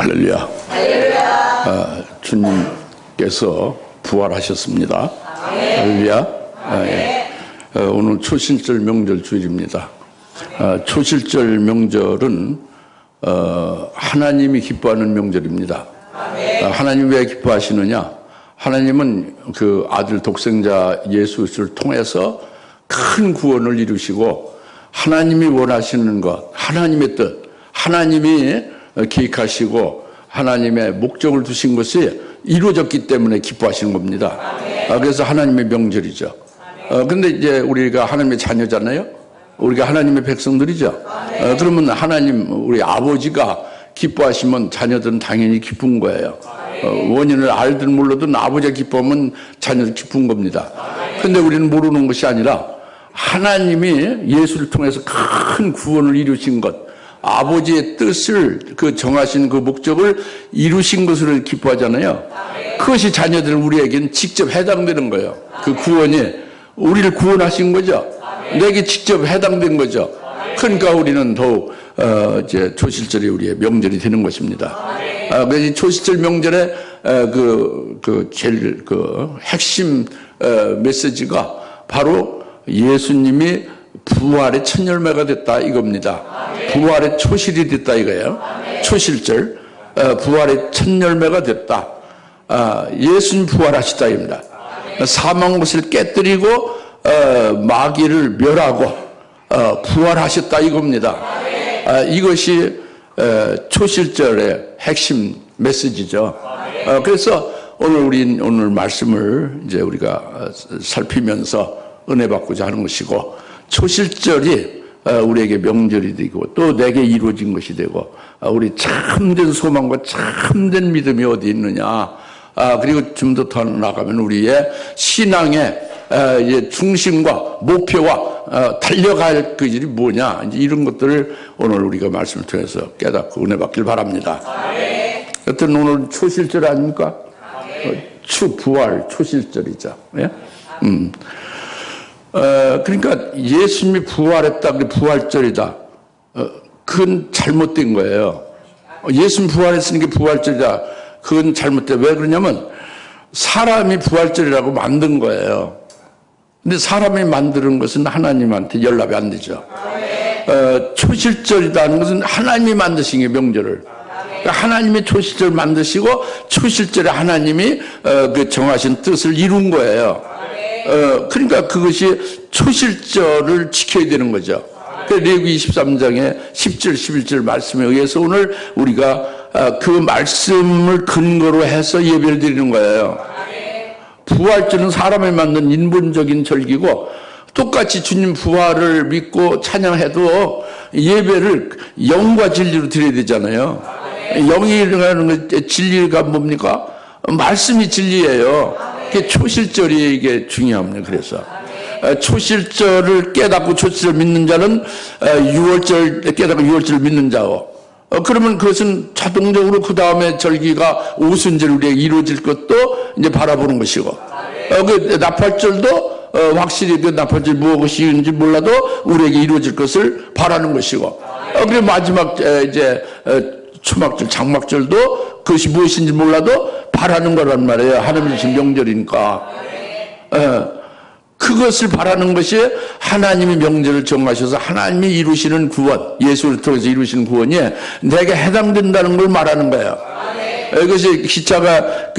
할렐루야. 주님께서 부활하셨습니다. 할렐루야. 오늘 초실절 명절 주일입니다. 초실절 명절은 하나님이 기뻐하는 명절입니다. 하나님 왜 기뻐하시느냐? 하나님은 그 아들 독생자 예수를 통해서 큰 구원을 이루시고 하나님이 원하시는 것, 하나님의 뜻, 하나님이 계획하시고 하나님의 목적을 두신 것이 이루어졌기 때문에 기뻐하시는 겁니다. 그래서 하나님의 명절이죠. 근데 이제 우리가 하나님의 자녀잖아요. 우리가 하나님의 백성들이죠. 그러면 하나님, 우리 아버지가 기뻐하시면 자녀들은 당연히 기쁜 거예요. 원인을 알든 몰라든 아버지가 기뻐하면 자녀들 기쁜 겁니다. 근데 우리는 모르는 것이 아니라 하나님이 예수를 통해서 큰 구원을 이루신 것, 아버지의 뜻을 정하신 그 목적을 이루신 것을 기뻐하잖아요. 그것이 자녀들은 우리에게는 직접 해당되는 거예요. 그 구원이 우리를 구원하신 거죠. 내게 직접 해당된 거죠. 그러니까 우리는 더욱 이제 초실절이 우리의 명절이 되는 것입니다. 그래서 초실절 명절의 제일 핵심 메시지가 바로 예수님이 부활의 첫 열매가 됐다 이겁니다. 부활의 초실이 됐다 이거예요. 초실절, 부활의 첫 열매가 됐다. 예수님 부활하시다 입니다. 사망 것을 깨뜨리고 마귀를 멸하고 부활하셨다 이겁니다. 이것이 초실절의 핵심 메시지죠. 그래서 오늘 말씀을 이제 우리가 살피면서 은혜 받고자 하는 것이고, 초실절이 우리에게 명절이 되고 또 내게 이루어진 것이 되고, 우리 참된 소망과 참된 믿음이 어디 있느냐, 그리고 좀 더 나아가면 우리의 신앙의 중심과 목표와 달려갈 그 일이 뭐냐, 이제 이런 것들을 오늘 우리가 말씀을 통해서 깨닫고 은혜 받길 바랍니다. 여튼 오늘 초실절 아닙니까? 부활 초실절이죠. 예? 그러니까 예수님이 부활했다, 부활절이다. 그건 잘못된 거예요. 예수님 부활했으니까 부활절이다. 그건 잘못돼. 왜 그러냐면 사람이 부활절이라고 만든 거예요. 근데 사람이 만드는 것은 하나님한테 연락이 안 되죠. 초실절이라는 것은 하나님이 만드신 게 명절을. 그러니까 하나님이 초실절 만드시고 초실절에 하나님이 정하신 뜻을 이룬 거예요. 그러니까 그것이 초실절을 지켜야 되는 거죠. 레위기 23장의 10절 11절 말씀에 의해서 오늘 우리가 그 말씀을 근거로 해서 예배를 드리는 거예요. 부활절은 사람이 만든 인본적인 절기고, 똑같이 주님 부활을 믿고 찬양해도 예배를 영과 진리로 드려야 되잖아요. 영이라는 진리가 뭡니까? 말씀이 진리예요. 그게 초실절이 이게 중요합니다. 그래서 초실절을 깨닫고 초실절 믿는 자는 6월절 깨닫고 6월절을 믿는 자고, 그러면 그것은 자동적으로 그 다음에 절기가 오순절 우리에게 이루어질 것도 이제 바라보는 것이고, 그 나팔절도 확실히 그 나팔절 무엇인지 몰라도 우리에게 이루어질 것을 바라는 것이고, 그리고 마지막 이제 초막절, 장막절도 그것이 무엇인지 몰라도 바라는 거란 말이에요. 하나님이 주신 명절이니까. 그것을 바라는 것이 하나님이 명절을 정하셔서 하나님이 이루시는 구원, 예수를 통해서 이루시는 구원이 내게 해당된다는 걸 말하는 거예요. 그것이 기차가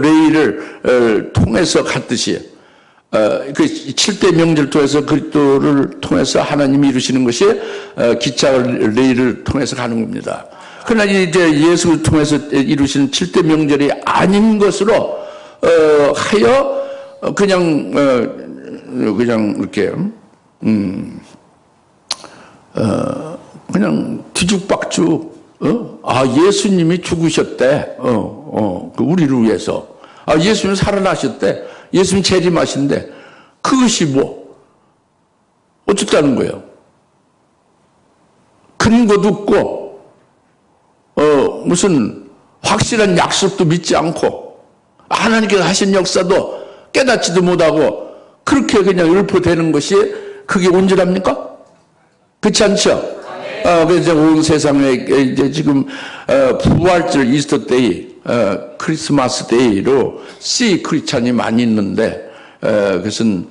레일을 통해서 갔듯이, 그 7대 명절 통해서 그리스도를 통해서 하나님이 이루시는 것이 기차 레일을 통해서 가는 겁니다. 그러나 이제 예수를 통해서 이루시는 7대 명절이 아닌 것으로 하여 그냥 이렇게 그냥 뒤죽박죽 예수님이 죽으셨대, 우리를 위해서, 예수님 살아나셨대, 예수님 재림하신대, 그것이 뭐 어쨌다는 거예요. 근거도 없고 무슨 확실한 약속도 믿지 않고 하나님께서 하신 역사도 깨닫지도 못하고 그렇게 그냥 율포되는 것이 그게 온전합니까? 그렇지 않죠? 그래서 온 세상에 이제 지금 부활절 이스터 데이, 크리스마스 데이로 씨 크리스찬이 많이 있는데 그것은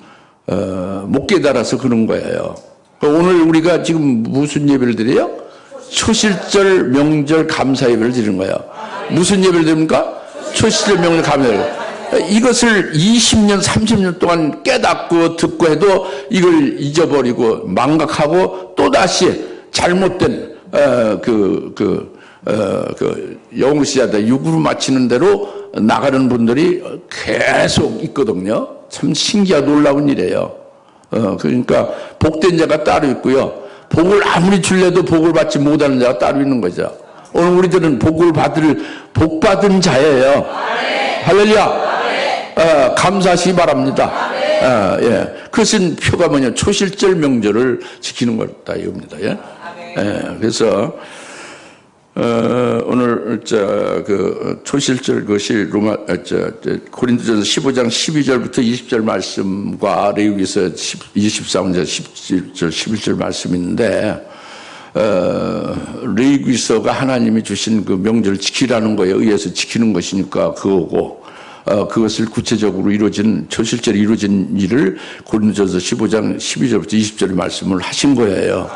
못 깨달아서 그런 거예요. 오늘 우리가 지금 무슨 예배를 드려요? 초실절 명절 감사 예배를 드리는 거예요. 무슨 예배를 드립니까? 초실절 명절 감사 예배. 이것을 20년, 30년 동안 깨닫고 듣고 해도 이걸 잊어버리고 망각하고 또다시 잘못된, 영시하다 육으로 맞히는 대로 나가는 분들이 계속 있거든요. 참 신기하고 놀라운 일이에요. 그러니까 복된 자가 따로 있고요. 복을 아무리 줄래도 복을 받지 못하는 자가 따로 있는 거죠. 오늘 우리들은 복을 복 받은 자예요. 할렐루야. 감사하시기 바랍니다. 예. 그것은 표가 뭐냐? 초실절 명절을 지키는 거다 이겁니다. 예. 그래서 오늘 초실절 그것이 고린도전서 15장 12절부터 20절 말씀과 레위기서 23절 17절 11절 말씀이 있는데 레위기서가 하나님이 주신 그 명절을 지키라는 거에 의해서 지키는 것이니까 그거고 그것을 구체적으로 이루어진 초실절이 이루어진 일을 고린도전서 15장 12절부터 20절의 말씀을 하신 거예요.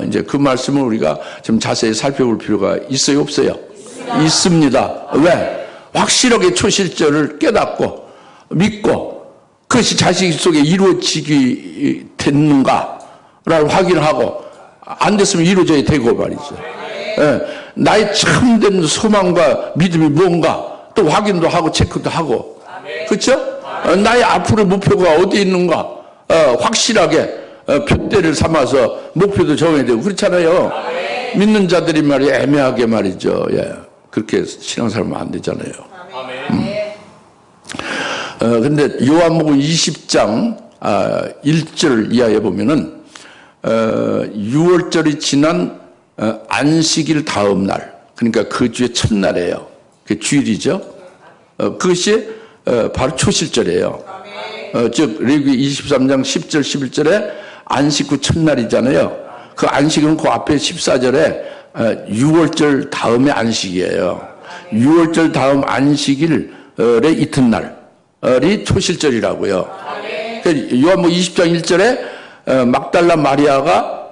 이제 그 말씀을 우리가 좀 자세히 살펴볼 필요가 있어요, 없어요? 있습니다. 왜? 확실하게 초실절을 깨닫고 믿고 그것이 자식 속에 이루어지게 됐는가를 확인하고 안 됐으면 이루어져야 되고 말이죠. 나의 참된 소망과 믿음이 뭔가 또 확인도 하고 체크도 하고 그렇죠? 나의 앞으로의 목표가 어디 있는가 확실하게 표대를 삼아서 목표도 정해야 되고 그렇잖아요. 믿는 자들이 말이야 애매하게 말이죠. 예. 그렇게 신앙생활하면 안 되잖아요. 근데 요한복음 20장 1절 이하에 보면은 6월절이 지난 안식일 다음 날 그러니까 그 주의 첫날이에요. 그 주일이죠. 그것이 바로 초실절이에요. 즉 레위기 23장 10절 11절에 안식 후 첫날이잖아요. 그 안식은 그 앞에 14절에 6월절 다음에 안식이에요. 6월절 다음 안식일의 이튿날이 초실절이라고요. 요한복음 20장 1절에 막달라 마리아가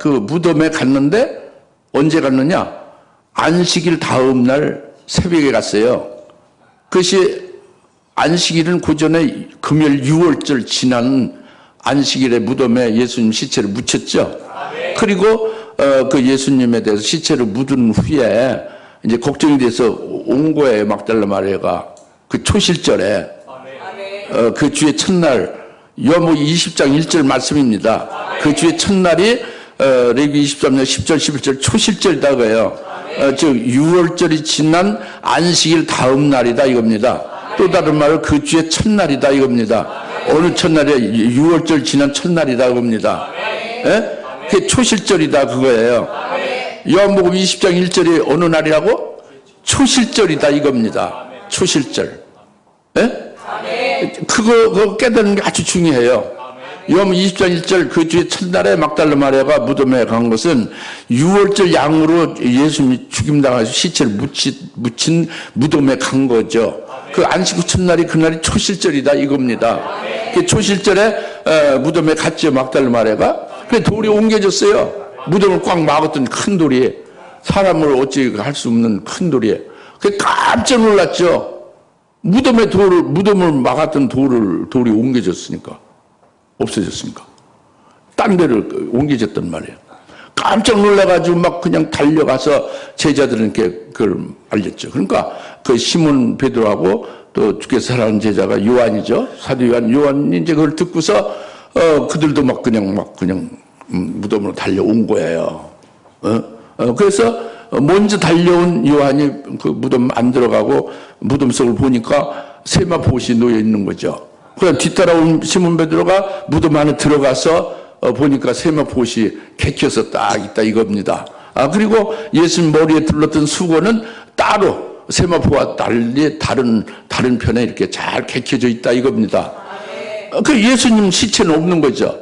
그 무덤에 갔는데 언제 갔느냐? 안식일 다음 날 새벽에 갔어요. 그것이 안식일은 그 전에 금요일 6월절 지난 안식일에 무덤에 예수님 시체를 묻혔죠. 그리고 그 예수님에 대해서 시체를 묻은 후에 이제 걱정이 돼서 온 거예요. 막달라 마리아가 그 초실절에 그 주의 첫날 요한복음 20장 1절 말씀입니다. 그 주의 첫날이 레위기 23장 10절 11절 초실절이다 그래요. 즉 6월절이 지난 안식일 다음 날이다 이겁니다. 또 다른 말로 그 주의 첫날이다 이겁니다. 어느 첫날이야? 6월절 지난 첫날이다 이겁니다. 예? 그게 초실절이다 그거예요. 요한복음 20장 1절이 어느 날이라고? 초실절이다 이겁니다. 초실절. 예? 그거 깨닫는 게 아주 중요해요. 요한복음 20장 1절 그 주의 첫날에 막달라 마리아가 무덤에 간 것은 6월절 양으로 예수님이 죽임당해서 시체를 묻힌 무덤에 간 거죠. 그 안식 후 첫날이 그날이 초실절이다 이겁니다. 그 초실절에 무덤에 갔죠 막달라 마리아가. 그래 돌이 옮겨졌어요. 무덤을 꽉 막았던 큰 돌이 사람을 어찌 할 수 없는 큰 돌이. 그 깜짝 놀랐죠. 무덤을 막았던 돌이 옮겨졌으니까. 없어졌습니까? 딴 데를 옮겨졌단 말이에요. 깜짝 놀라가지고 막 그냥 달려가서 제자들한테 그걸 알렸죠. 그러니까 그 시몬 베드로하고 또 주께서 사랑하는 제자가 요한이죠. 사도 요한이 이제 그걸 듣고서 그들도 막 그냥 무덤으로 달려온 거예요. 그래서 먼저 달려온 요한이 그 무덤 안 들어가고 무덤 속을 보니까 세마포옷이 놓여 있는 거죠. 그냥 뒤따라온 시몬 베드로가 무덤 안에 들어가서 보니까 세마포옷이 개켜서 딱 있다 이겁니다. 그리고 예수님 머리에 둘렀던 수건은 따로 세마포와 달리 다른 편에 이렇게 잘 개켜져 있다 이겁니다. 그 예수님 시체는 없는 거죠.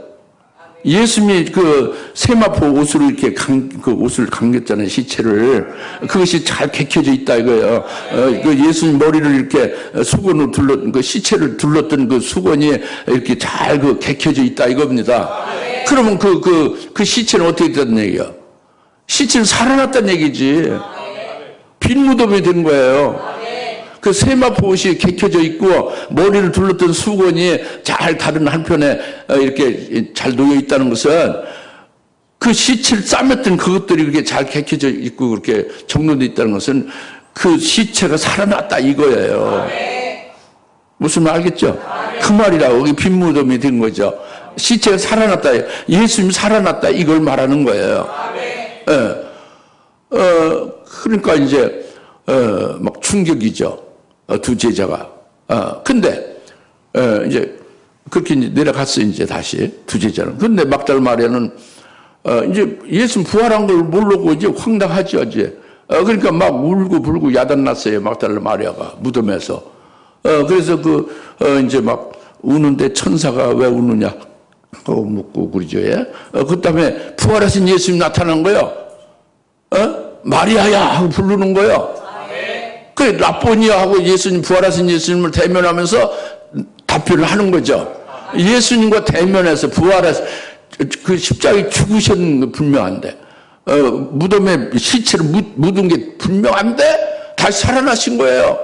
예수님이 그 세마포 옷으로 이렇게 그 옷을 감겼잖아요, 시체를. 그것이 잘 개켜져 있다 이거예요. 그 예수님 머리를 이렇게 수건으로 그 시체를 둘렀던 그 수건이 이렇게 잘 그 개켜져 있다 이겁니다. 그러면 그 시체는 어떻게 됐다는 얘기야? 시체는 살아났다는 얘기지. 빈 무덤이 된 거예요. 그 세마포 옷이 개켜져 있고 머리를 둘렀던 수건이 잘 다른 한편에 이렇게 잘 놓여 있다는 것은 그 시체를 싸맸던 그것들이 이렇게 잘 개켜져 있고 그렇게 정돈되어 있다는 것은 그 시체가 살아났다 이거예요. 무슨 말 알겠죠? 그 말이라고. 이게 빈 무덤이 된 거죠. 시체가 살아났다. 예수님이 살아났다 이걸 말하는 거예요. 그러니까 이제 막 충격이죠. 두 제자가. 근데 이제 그렇게 이제 내려갔어요. 이제 다시 두 제자는. 근데 막달라 마리아는 이제 예수님 부활한 걸 모르고 이제 황당하죠. 이제 그러니까 막 울고 불고 야단났어요. 막달라 마리아가 무덤에서. 그래서 이제 막 우는데 천사가 왜 우느냐 하고 묻고 그러죠. 그 다음에 부활하신 예수님 나타난 거예요. 마리아야 하고 부르는 거예요. 그 라보니아 하고 예수님 부활하신 예수님을 대면하면서 답변을 하는 거죠. 예수님과 대면해서 부활해서 그 십자가에 죽으셨는 거 분명한데 무덤에 시체를 묻은 게 분명한데 다시 살아나신 거예요.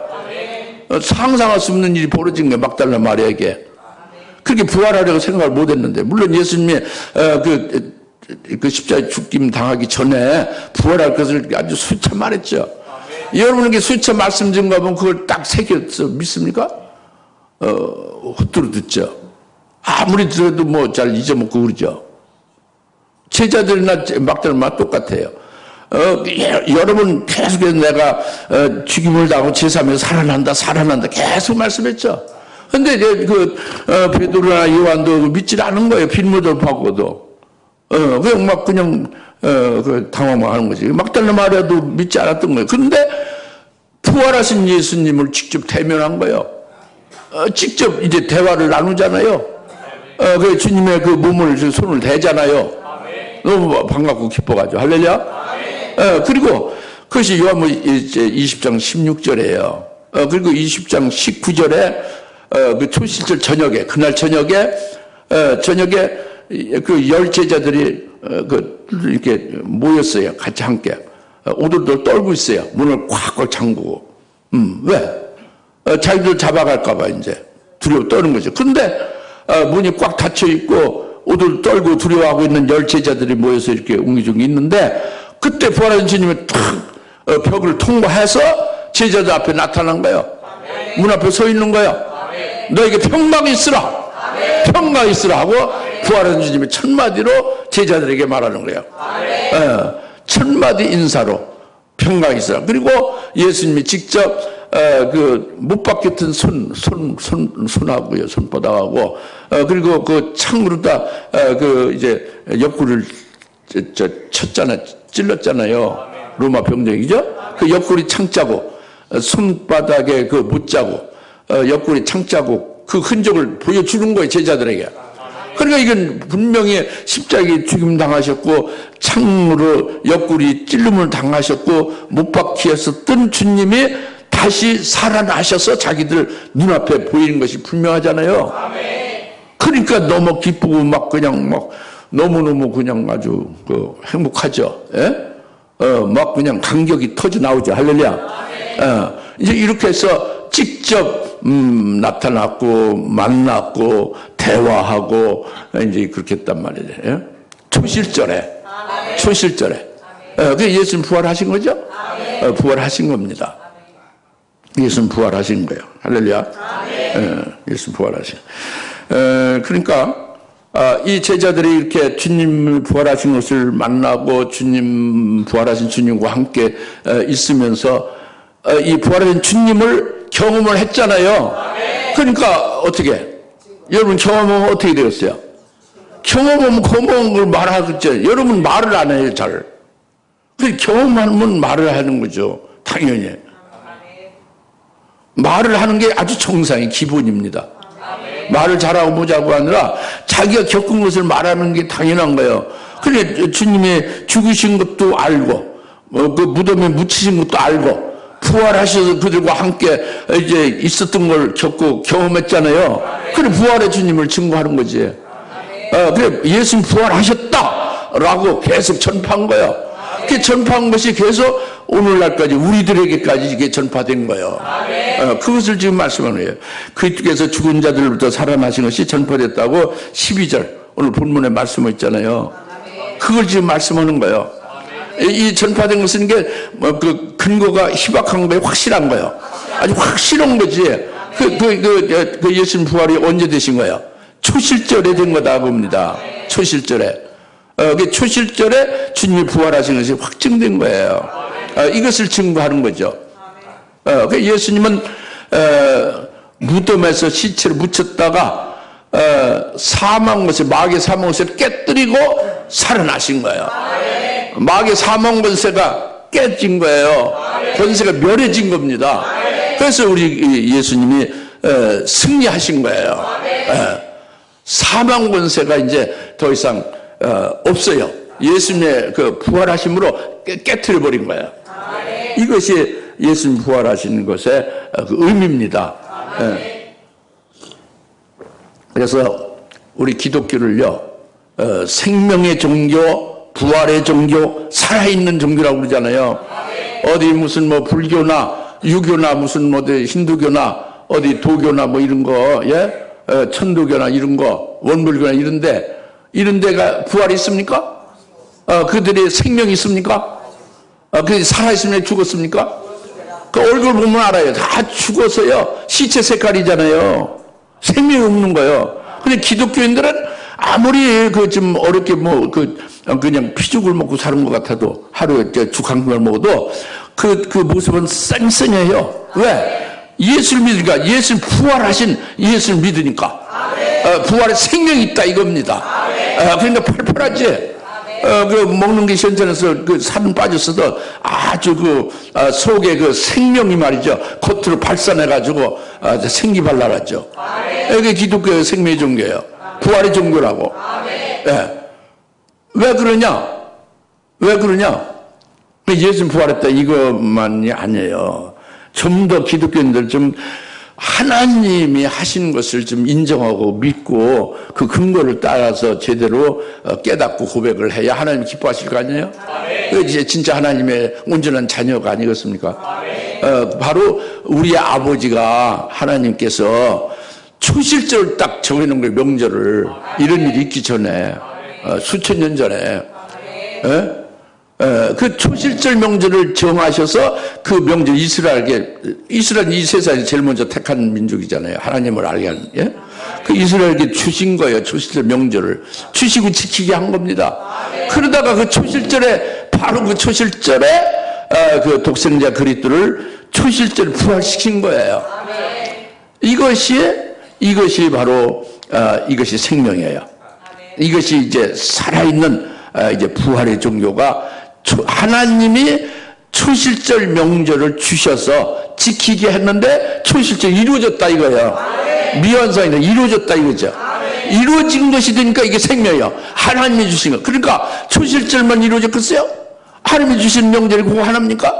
상상할 수 없는 일이 벌어진 거예요. 막달라 마리아에게. 그렇게 부활하려고 생각을 못했는데 물론 예수님이 그 십자가에 죽임 당하기 전에 부활할 것을 아주 수차 말했죠. 여러분에게 수차 말씀드린 거 보면 그걸 딱 새겼어. 믿습니까? 헛들어 듣죠. 아무리 들어도 뭐 잘 잊어먹고 그러죠. 제자들이나 막달라 똑같아요. 여러 번 계속해서 내가 죽임을 당하고 제3에 살아난다 계속 말씀했죠. 근데 베드로나 요한도 믿지 않은 거예요. 빈무덤 파고도. 그냥 막 그냥 당황만 하는 거지. 막달라 마리아도 믿지 않았던 거예요. 그런데 부활하신 예수님을 직접 대면한 거예요. 직접 이제 대화를 나누잖아요. 그 주님의 그 몸을 손을 대잖아요. 너무 반갑고 기뻐가지고 할렐루야. 그리고 그것이 요한복음 20장 16절이에요. 그리고 20장 19절에 그 초실절 저녁에 그날 저녁에 그 열 제자들이 이렇게 모였어요. 같이 함께. 오돌돌 떨고 있어요. 문을 꽉꽉 잠그고. 왜? 자기들 잡아갈까봐 이제 두려워 떠는 거죠. 근데 문이 꽉 닫혀 있고 오돌 떨고 두려워하고 있는 열 제자들이 모여서 이렇게 웅기중기 있는데 그때 부활하신 주님이 탁 벽을 통과해서 제자들 앞에 나타난 거예요. 문 앞에 서 있는 거예요. 너에게 평강이 있으라. 평강이 있으라 하고 부활하신 주님이 첫마디로 제자들에게 말하는 거예요. 첫마디 인사로 평강이 있으라. 그리고 예수님이 직접 못 박혔던 손하고요, 손바닥하고 그리고 그 창으로다 이제 옆구리를 쳤잖아요, 찔렀잖아요. 로마 병정이죠. 그 옆구리 창자국, 손바닥에 그 못자국, 옆구리 창자국 그 흔적을 보여주는 거예요, 제자들에게. 그러니까 이건 분명히 십자가에 죽임 당하셨고 창으로 옆구리 찔림을 당하셨고 못 박히어서 뜬 주님이 다시 살아나셔서 자기들 눈앞에 보이는 것이 분명하잖아요. 그러니까 너무 기쁘고 막 그냥 막 너무너무 그냥 아주 행복하죠. 막 그냥 감격이 터져 나오죠. 할렐루야. 이제 이렇게 해서 직접 나타났고 만났고 대화하고 이제 그렇게 했단 말이에요. 초실절에. 그 예수님 부활하신 거죠? 부활하신 겁니다. 예수님 부활하신 거예요. 할렐루야. 예수님 부활하신. 그러니까 이 제자들이 이렇게 주님 부활하신 것을 만나고 주님 부활하신 주님과 함께 있으면서 이 부활하신 주님을 경험을 했잖아요. 그러니까 어떻게? 여러분 경험하면 어떻게 되었어요? 경험하면 고마운 걸 말하겠죠. 여러분 말을 안 해요, 잘. 그 경험하면 말을 하는 거죠. 당연히. 말을 하는 게 아주 정상이 기본입니다. 말을 잘하고 보자고 아니라 자기가 겪은 것을 말하는 게 당연한 거예요. 그래 주님의 죽으신 것도 알고 그 무덤에 묻히신 것도 알고 부활하셔서 그들과 함께 이제 있었던 걸 겪고 경험했잖아요. 그래 부활의 주님을 증거하는 거지. 그래 예수님 부활하셨다라고 계속 전파한 거예요. 그 전파한 것이 계속 오늘날까지 우리들에게까지 이게 전파된 거예요. 그것을 지금 말씀하는 거예요. 그리스도께서 죽은 자들로부터 살아나신 것이 전파됐다고 12절 오늘 본문에 말씀을 있잖아요. 그걸 지금 말씀하는 거예요. 이 전파된 것은 게 그 근거가 희박한 거예요, 확실한 거예요. 아주 확실한 거지. 그 예수님 부활이 언제 되신 거예요? 초실절에 된 거다 봅니다. 초실절에. 초실절에 주님이 부활하신 것이 확증된 거예요. 이것을 증거하는 거죠. 예수님은 무덤에서 시체를 묻혔다가 사망 것을 마귀의 사망 것을 깨뜨리고 살아나신 거예요. 마귀의 사망 권세가 깨진 거예요. 권세가 멸해진 겁니다. 그래서 우리 예수님이 승리하신 거예요. 사망 권세가 이제 더 이상 없어요. 예수님의 그 부활하심으로 깨트려 버린 거예요. 이것이 예수님 부활하신 것의 그 의미입니다. 그래서 우리 기독교를요, 생명의 종교, 부활의 종교, 살아있는 종교라고 그러잖아요. 어디 무슨 뭐 불교나 유교나 무슨 뭐 힌두교나 어디 도교나 뭐 이런 거, 천도교나 이런 거, 원불교나 이런 데가 부활이 있습니까? 그들의 생명이 있습니까? 그들이 살아있으면 죽었습니까? 그 얼굴 보면 알아요. 다 죽어서요. 시체 색깔이잖아요. 생명이 없는 거예요. 근데 기독교인들은 아무리 좀 어렵게 그냥 피죽을 먹고 사는 것 같아도 하루에 죽 한 그릇 먹어도 그 모습은 쌩쌩해요. 왜? 예수를 믿으니까, 예수를 부활하신 예수를 믿으니까. 부활의 생명이 있다 이겁니다. 그러니까 팔팔하지. 먹는 게 현전해서 살은 빠졌어도 아주 속에 생명이 말이죠. 겉으로 발산해가지고 생기 발랄하죠. 이게 기독교의 생명의 종교예요. 부활의 종교라고. 왜 그러냐? 예수님 부활했다 이것만이 아니에요. 좀 더 기독교인들 좀 하나님이 하신 것을 좀 인정하고 믿고 그 근거를 따라서 제대로 깨닫고 고백을 해야 하나님이 기뻐하실 거 아니에요? 이제 진짜 하나님의 온전한 자녀가 아니겠습니까? 바로 우리의 아버지가 하나님께서 초실절을 딱 정해놓은 거예요. 명절을. 이런 일이 있기 전에 수천 년 전에 그 초실절 명절을 정하셔서 그 명절 이스라엘은 이 세상에 제일 먼저 택한 민족이잖아요. 하나님을 알게 하는. 그 이스라엘에게 주신 거예요. 초실절 명절을 주시고 지키게 한 겁니다. 그러다가 그 초실절에 바로 그 초실절에 그 독생자 그리스도를 초실절에 부활시킨 거예요. 이것이 바로 이것이 생명이에요. 이것이 이제 살아있는 이제 부활의 종교가 하나님이 초실절 명절을 주셔서 지키게 했는데 초실절이 이루어졌다 이거예요. 미완성이 이루어졌다 이거죠. 이루어진 것이 되니까 이게 생명이에요. 하나님이 주신 거. 그러니까 초실절만 이루어졌겠어요? 하나님이 주신 명절이 그거 하나입니까?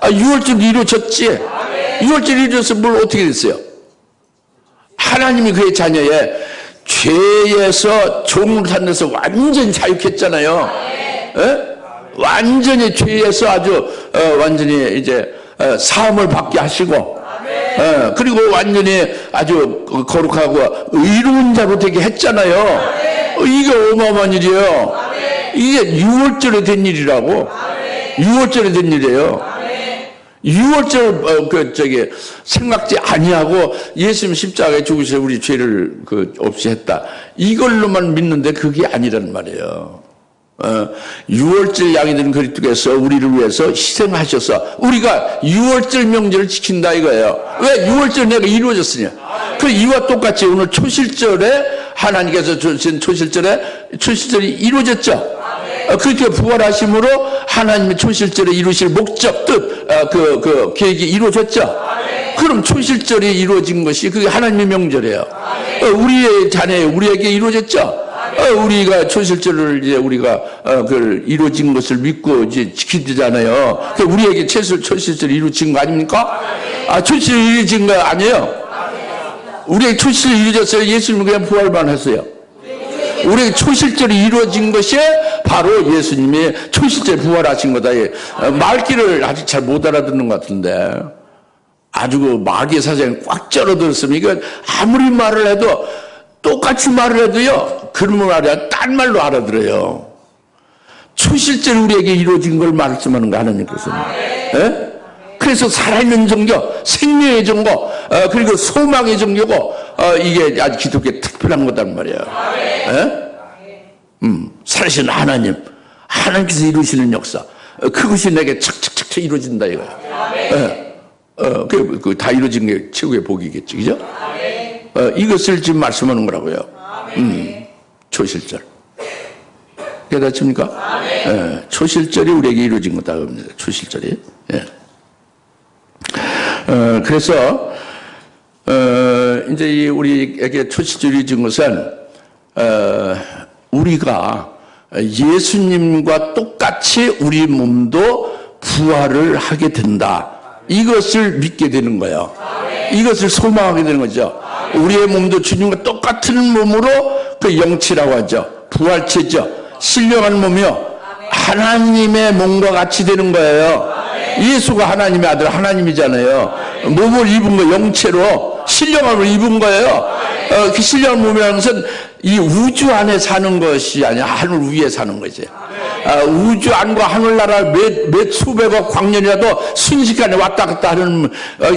6월절 이루어졌지. 6월절 이루어져서 뭘 어떻게 됐어요? 하나님이 그의 자녀의 죄에서 종탄에서 완전히 자유했잖아요. 완전히 죄에서 아주 완전히 이제 사함을 받게 하시고, 그리고 완전히 아주 거룩하고 의로운 자로 되게 했잖아요. 이게 어마어마한 일이에요. 이게 6월절에 된 일이라고. 6월절에 된 일이에요. 6월절 생각지 아니하고 예수님 십자가에 죽으셔서 우리 죄를 없이 했다. 이걸로만 믿는데 그게 아니란 말이에요. 6월절 양이 된 그리스도께서 우리를 위해서 희생하셔서 우리가 6월절 명절을 지킨다 이거예요. 왜 6월절 내가 이루어졌으냐. 그 이와 똑같이 오늘 초실절에 하나님께서 주신 초실절이 이루어졌죠. 그리스도 부활하심으로 하나님의 초실절에 이루실 목적 뜻 그 계획이 이루어졌죠. 그럼 초실절이 이루어진 것이 그게 하나님의 명절이에요. 우리의 자녀, 우리에게 이루어졌죠? 우리가 초실절을 이제 우리가 그걸 이루어진 것을 믿고 이제 지키잖아요. 우리에게 초실절이 이루어진 거 아닙니까? 초실절이 이루어진 거 아니에요? 우리에게 초실절이 이루어졌어요. 예수님은 그냥 부활만 했어요. 우리에게 초실절이 이루어진 것이 바로 예수님이 초실절 부활하신 거다. 말귀를 아직 잘 못 알아듣는 것 같은데 아주 그 마귀의 사정이 꽉 쩔어들었으면 이거 아무리 말을 해도 똑같이 말을 해도요 그런 말이야 딴 말로 알아들어요. 초실절 우리에게 이루어진 걸 말씀하는 거 하나님께서는. 예? 그래서 살아있는 종교, 생명의 종교, 그리고 소망의 종교고 이게 아주 기독교의 특별한 거단 말이에요. 예? 살아계신 하나님께서 이루시는 역사, 그것이 내게 착착착착 이루어진다 이거예요. 예? 다 이루어진 게 최고의 복이겠지, 그죠? 이것을 지금 말씀하는 거라고요. 초실절. 깨닫습니까? 예, 초실절이 우리에게 이루어진 거다. 초실절이. 예. 그래서, 이제 우리에게 초실절이 이루어진 것은, 우리가 예수님과 똑같이 우리 몸도 부활을 하게 된다. 이것을 믿게 되는 거예요. 이것을 소망하게 되는 거죠. 우리의 몸도 주님과 똑같은 몸으로 그 영체라고 하죠. 부활체죠. 신령한 몸이요. 하나님의 몸과 같이 되는 거예요. 예수가 하나님의 아들 하나님이잖아요. 몸을 입은 거 영체로 신령함을 입은 거예요. 그 신령한 몸이라는 것은 이 우주 안에 사는 것이 아니라 하늘 위에 사는 거지. 우주 안과 하늘나라 몇 수백억 광년이라도 순식간에 왔다 갔다 하는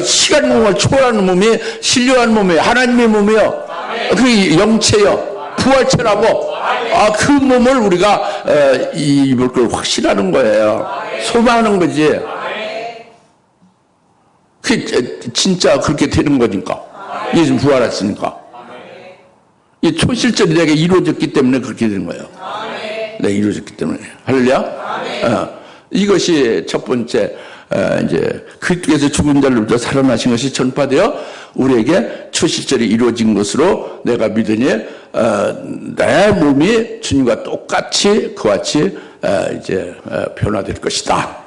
시간 공간을 초월하는 몸이 신령한 몸이에요. 하나님의 몸이에요. 그게 영체요. 부활체라고. 그 몸을 우리가 입을 걸 확신하는 거예요. 소망하는 거지. 그게 진짜 그렇게 되는 거니까. 예수님 부활했으니까. 이 초실절이 내게 이루어졌기 때문에 그렇게 되는 거예요. 네, 이루어졌기 때문에. 할렐루야? 이것이 첫 번째, 이제, 그리스도께서 죽은 자로부터 살아나신 것이 전파되어 우리에게 초실절이 이루어진 것으로 내가 믿으니, 내 몸이 주님과 똑같이, 그같이, 이제, 변화될 것이다.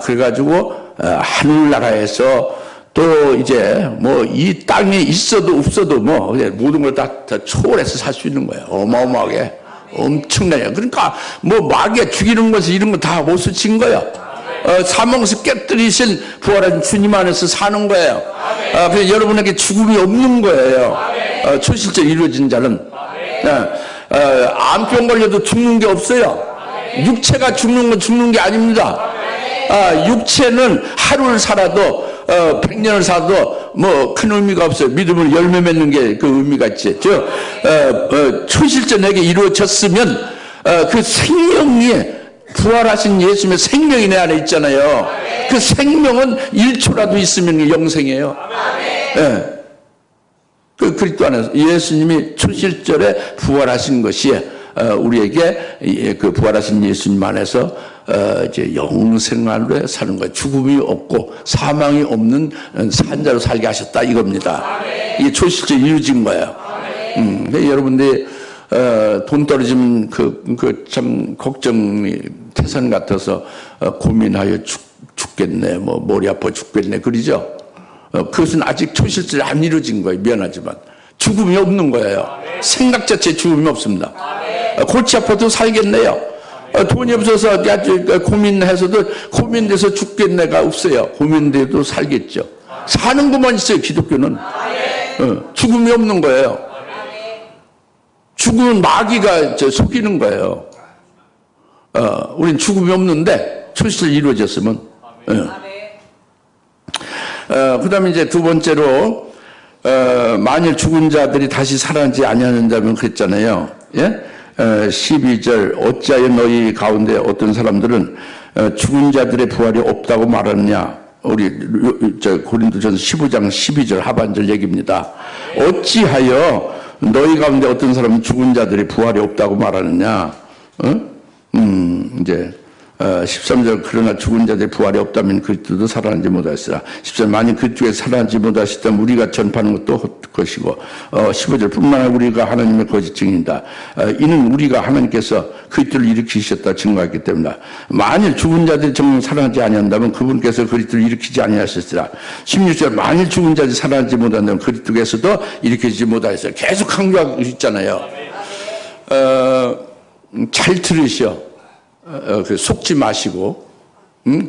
그래가지고, 하늘나라에서 또 이제 뭐 이 땅에 있어도 없어도 뭐 모든 걸 다 초월해서 살 수 있는 거예요. 어마어마하게. 엄청나요. 그러니까 뭐 마귀가 죽이는 것을 이런 거 다 못 쓰친 거예요. 사망에서 깨뜨리신 부활한 주님 안에서 사는 거예요. 그래서 여러분에게 죽음이 없는 거예요. 초실절 이루어진 자는. 암병 걸려도 죽는 게 없어요. 육체가 죽는 건 죽는 게 아닙니다. 육체는 하루를 살아도 100년을 살아도 뭐 큰 의미가 없어요. 믿음을 열매 맺는 게 그 의미가 있지. 초실절 내게 이루어졌으면 그 생명이 부활하신 예수님의 생명이 내 안에 있잖아요. 그 생명은 1초라도 있으면 영생이에요. 그 그리스도 안에서 예수님이 초실절에 부활하신 것이 우리에게 그 부활하신 예수님 안에서 이제 영생으로 사는 거예요. 죽음이 없고 사망이 없는 산자로 살게 하셨다 이겁니다. 이게 초실절 이루어진 거예요. 여러분들이 돈 떨어지면 참 걱정이 태산 같아서 고민하여 죽겠네, 뭐 머리 아파 죽겠네 그러죠. 그것은 아직 초실절이 안 이루어진 거예요. 미안하지만 죽음이 없는 거예요. 생각 자체에 죽음이 없습니다. 골치 아파도 살겠네요. 돈이 없어서 고민해서도 고민돼서 죽겠네가 없어요. 고민돼도 살겠죠. 사는 것만 있어요. 기독교는. 죽음이 없는 거예요. 죽음은 마귀가 속이는 거예요. 우린 죽음이 없는데 초실절이 이루어졌으면. 그 다음에 이제 두 번째로 만일 죽은 자들이 다시 살아나지 아니하는다면 그랬잖아요. 예? 12절 어찌하여 너희 가운데 어떤 사람들은 죽은 자들의 부활이 없다고 말하느냐. 우리 고린도전서 15장 12절 하반절 얘기입니다. 어찌하여 너희 가운데 어떤 사람은 죽은 자들의 부활이 없다고 말하느냐. 이제 13절 그러나 죽은 자들의 부활이 없다면 그리스도도 살아나지 못하시라. 14절 만일 그리스도에서 살아나지 못하시다면 우리가 전파하는 것도 헛것이고 15절 뿐만 아니라 우리가 하나님의 거짓 증인이다. 이는 우리가 하나님께서 그리스도를 일으키셨다 증거했기 때문이다. 만일 죽은 자들이 정녕 살아나지 아니한다면 그분께서 그리스도를 일으키지 아니하셨으라. 16절 만일 죽은 자들이 살아나지 못한다면 그리스도께서도 일으키지 못하셨으라. 계속 강조하고 있잖아요. 잘 들으셔. 속지 마시고,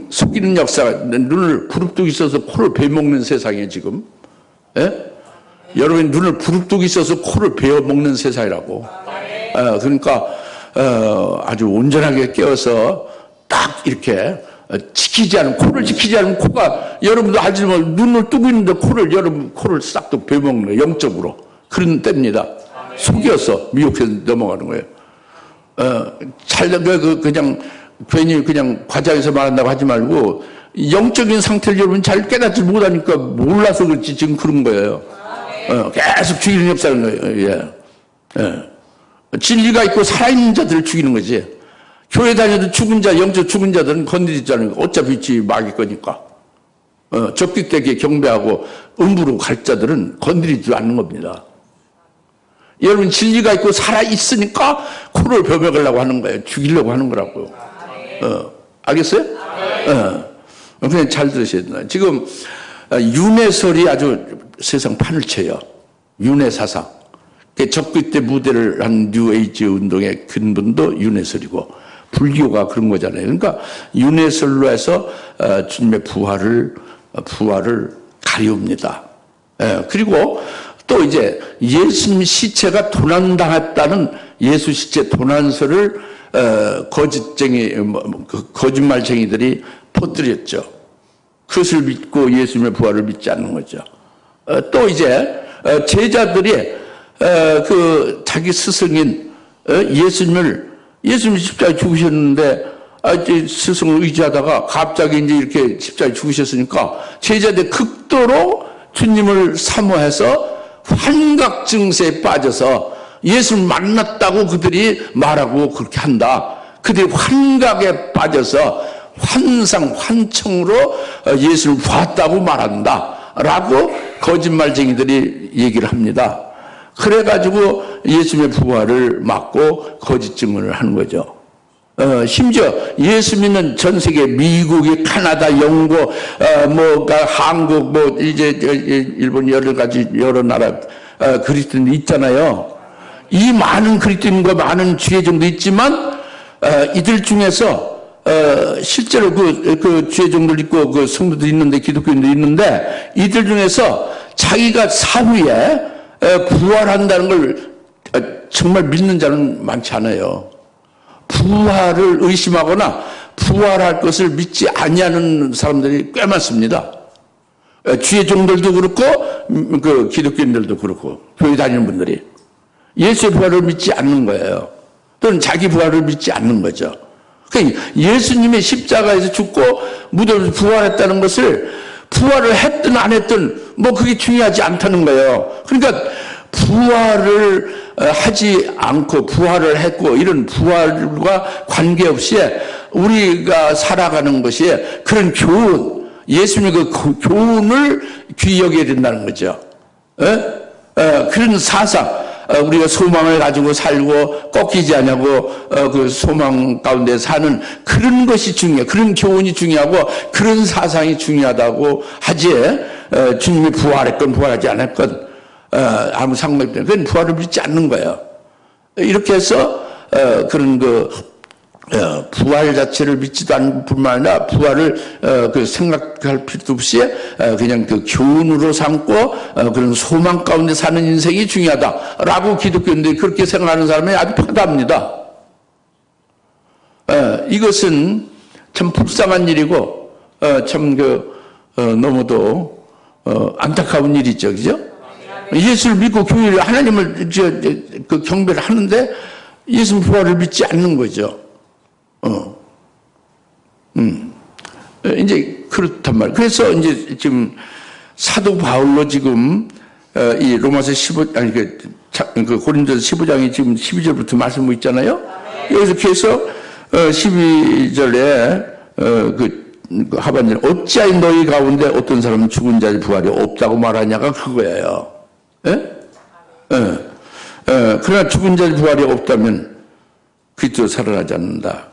속이는 역사가 눈을 부릅뜨고 있어서 코를 베어먹는 세상이에요, 지금. 예? 여러분, 눈을 부릅뜨고 있어서 코를 베어먹는 세상이라고. 그러니까, 아주 온전하게 깨어서 딱 이렇게 코를 지키지 않으면 코가, 여러분도 알지만 눈을 뜨고 있는데 여러분 코를 싹둑 베어먹는 거예요, 영적으로. 그런 때입니다. 속여서 미혹해서 넘어가는 거예요. 그냥, 괜히 그냥 과장해서 말한다고 하지 말고, 영적인 상태를 여러분 잘 깨닫지 못하니까 몰라서 그렇지, 지금 그런 거예요. 계속 죽이는 역사는 거예요, 예. 진리가 있고 살아있는 자들을 죽이는 거지. 교회 다녀도 영적 죽은 자들은 건드리지 않는 거. 어차피 있지, 마귀 거니까. 적극되게 경배하고 음부로 갈 자들은 건드리지 않는 겁니다. 여러분 진리가 있고 살아있으니까 코를 베어먹으려고 하는 거예요. 죽이려고 하는 거라고요. 알겠어요? 그냥 잘 들으셔야 된다. 지금 윤회설이 아주 세상 판을 쳐요. 윤회사상. 적그 때 무대를 한 뉴에이지 운동의 근본도 윤회설이고 불교가 그런 거잖아요. 그러니까 윤회설로 해서 주님의 부활을 가리웁니다. 그리고 또 이제 예수님 시체가 도난당했다는 예수 시체 도난설을 거짓말쟁이들이 퍼뜨렸죠. 그것을 믿고 예수님의 부활을 믿지 않는 거죠. 또 이제 제자들이 자기 스승인 예수님 십자가에 죽으셨는데 스승을 의지하다가 갑자기 이제 이렇게 십자가에 죽으셨으니까 제자들 극도로 주님을 사모해서 환각 증세에 빠져서 예수를 만났다고 그들이 말하고 그렇게 한다. 그들이 환각에 빠져서 환청으로 예수를 봤다고 말한다. 라고 거짓말쟁이들이 얘기를 합니다. 그래가지고 예수님의 부활을 막고 거짓 증언을 하는 거죠. 심지어 예수 믿는 전 세계 미국이 카나다, 영국, 한국, 이제 일본 여러 나라 그리스도인이 있잖아요. 이 많은 그리스도인과 많은 주의종도 있지만 이들 중에서 실제로 그 주의종들 있고 그 성도도 있는데 기독교인도 있는데 이들 중에서 자기가 사후에 부활한다는 걸 정말 믿는 자는 많지 않아요. 부활을 의심하거나 부활할 것을 믿지 아니하는 사람들이 꽤 많습니다. 주의 종들도 그렇고 그 기독교인들도 그렇고 교회 다니는 분들이 예수의 부활을 믿지 않는 거예요. 또는 자기 부활을 믿지 않는 거죠. 그러니까 예수님의 십자가에서 죽고 무덤에서 부활했다는 것을 부활을 했든 안 했든 그게 중요하지 않다는 거예요. 그러니까 부활을 하지 않고 부활을 했고 이런 부활과 관계없이 우리가 살아가는 것이 그런 교훈, 예수님의 그 교훈을 귀히 여겨야 된다는 거죠. 그런 사상, 우리가 소망을 가지고 살고 꺾이지 않냐고 그 소망 가운데 사는 그런 것이 중요해요. 그런 교훈이 중요하고 그런 사상이 중요하다고 하지 주님이 부활했건 부활하지 않았건 아무 상관없기 때문에 그건 부활을 믿지 않는 거예요. 이렇게 해서 그런 부활 자체를 믿지도 않을 뿐만 아니라 부활을 생각할 필요도 없이 그냥 그 교훈으로 삼고 그런 소망 가운데 사는 인생이 중요하다라고 기독교인들이 그렇게 생각하는 사람이 아주 파다합니다. 이것은 참 불쌍한 일이고 참 너무도 안타까운 일이죠, 그죠? 예수를 믿고 교회를 하나님을 경배를 하는데 예수 부활을 믿지 않는 거죠. 이제 그렇단 말이에요. 그래서 이제 지금 사도 바울로 지금 이 로마서 15장 그 고린도서 15장이 지금 12절부터 말씀하고 있잖아요. 여기서 계속 12절에 그 하반절 어찌하여 너희 가운데 어떤 사람은 죽은 자의 부활이 없다고 말하냐가 그거예요. 그러나 죽은 자의 부활이 없다면 그리스도 살아나지 않는다.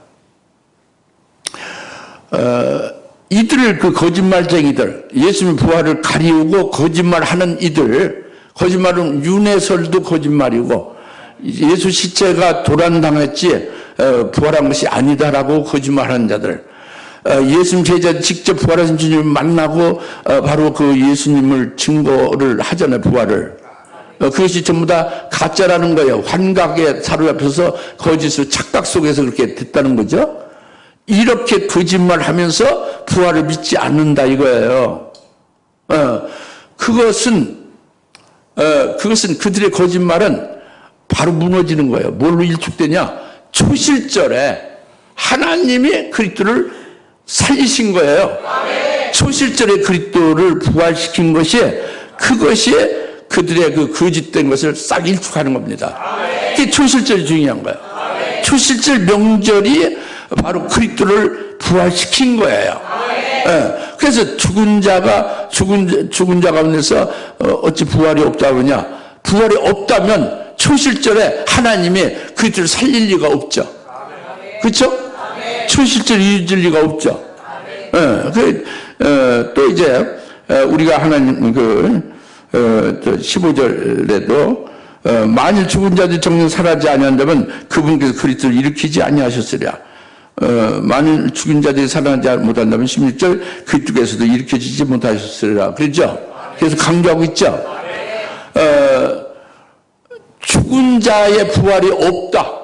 이들 그 거짓말쟁이들, 예수님 부활을 가리우고 거짓말하는 이들, 거짓말은 윤회설도 거짓말이고 예수 시체가 도란당했지 부활한 것이 아니다라고 거짓말하는 자들, 예수님 제자 직접 부활하신 주님을 만나고 바로 그 예수님을 증거를 하잖아요. 부활을. 그것이 전부 다 가짜라는 거예요. 환각에 사로잡혀서 거짓으로 착각 속에서 그렇게 됐다는 거죠. 이렇게 거짓말하면서 부활을 믿지 않는다 이거예요. 그것은 그들의 거짓말은 바로 무너지는 거예요. 뭘로 일축되냐? 초실절에 하나님이 그리스도를 살리신 거예요. 초실절에 그리스도를 부활시킨 것이, 그것이 그들의 그 거짓된 것을 싹 일축하는 겁니다. 그게 초실절이 중요한 거예요. 초실절 명절이 바로 그리스도를 부활시킨 거예요. 그래서 죽은 자 가운데서 어찌 부활이 없다 그러냐? 부활이 없다면 초실절에 하나님이 그리스도를 살릴 리가 없죠. 그렇죠? 초실절이 이루어질 리가 없죠. 또 이제 우리가 하나님 15절에도 만일 죽은 자들이 정녕 살아나지 아니한다면 그분께서 그리스도를 일으키지 아니하셨으랴. 만일 죽은 자들이 살아나지 못한다면 16절 그리스도께서도 일으켜지지 못하셨으리라. 그렇죠? 그래서 강조하고 있죠. 죽은 자의 부활이 없다.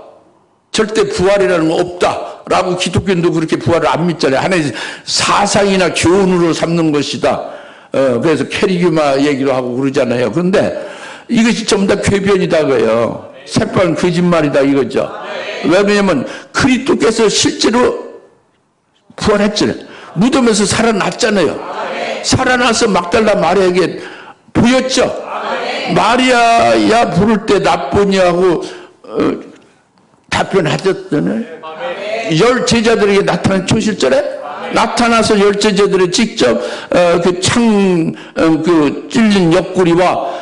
절대 부활이라는 건 없다라고 기독교인도 그렇게 부활을 안 믿잖아요. 하나의 사상이나 교훈으로 삼는 것이다. 그래서 캐리규마 얘기도 하고 그러잖아요. 그런데 이것이 전부 다 궤변이다 그래요. 새빨간 거짓말이다 이거죠. 왜 그러냐면 그리스도께서 실제로 부활했잖아요. 무덤에서 살아났잖아요. 살아나서 막달라 마리아에게 보였죠. 마리아야 부를 때 나쁘냐고 답변하셨잖아요. 열 제자들에게 나타난 초실절에 나타나서 열 제자들이 직접 그 찔린 옆구리와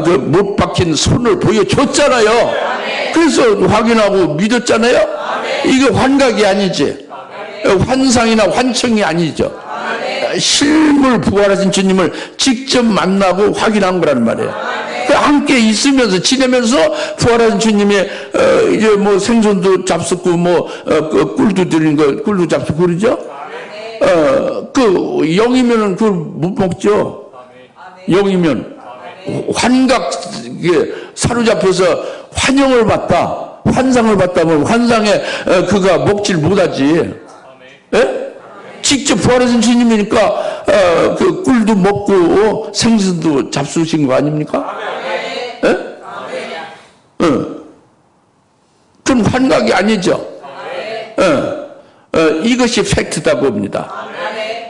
그 못 박힌 손을 보여줬잖아요. 그래서 확인하고 믿었잖아요. 이게 환각이 아니지. 환상이나 환청이 아니죠. 실물 부활하신 주님을 직접 만나고 확인한 거란 말이에요. 함께 있으면서 지내면서 부활하신 주님이 이제 뭐 생선도 잡숫고 꿀도 드린 거 꿀도 잡숫고 그러죠. 그 영이면은 그걸 못 먹죠. 영이면 환각에 사로잡혀서 환영을 받다, 환상을 받다면 환상에 그가 먹질 못하지. 예? 직접 부활하신 주님이니까 그 꿀도 먹고 생선도 잡수신 거 아닙니까? 예? 그럼 환각이 아니죠. 이것이 팩트다 봅니다.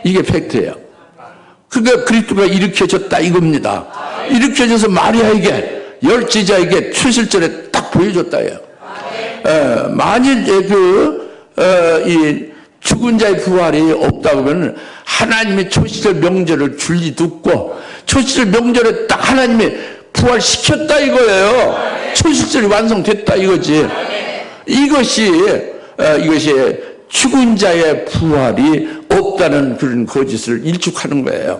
이게 팩트예요. 그러니까 그리스도가 일으켜졌다 이겁니다. 일으켜져서 마리아에게 열 제자에게 초실절에 딱 보여줬다예요. 만일 이 죽은 자의 부활이 없다 그러면 하나님이 초실절 명절을 줄리 듣고 초실절 명절에 딱 하나님이 부활시켰다 이거예요. 초실절이 완성됐다 이거지. 이것이 죽은 자의 부활이 없다는 그런 거짓을 일축하는 거예요.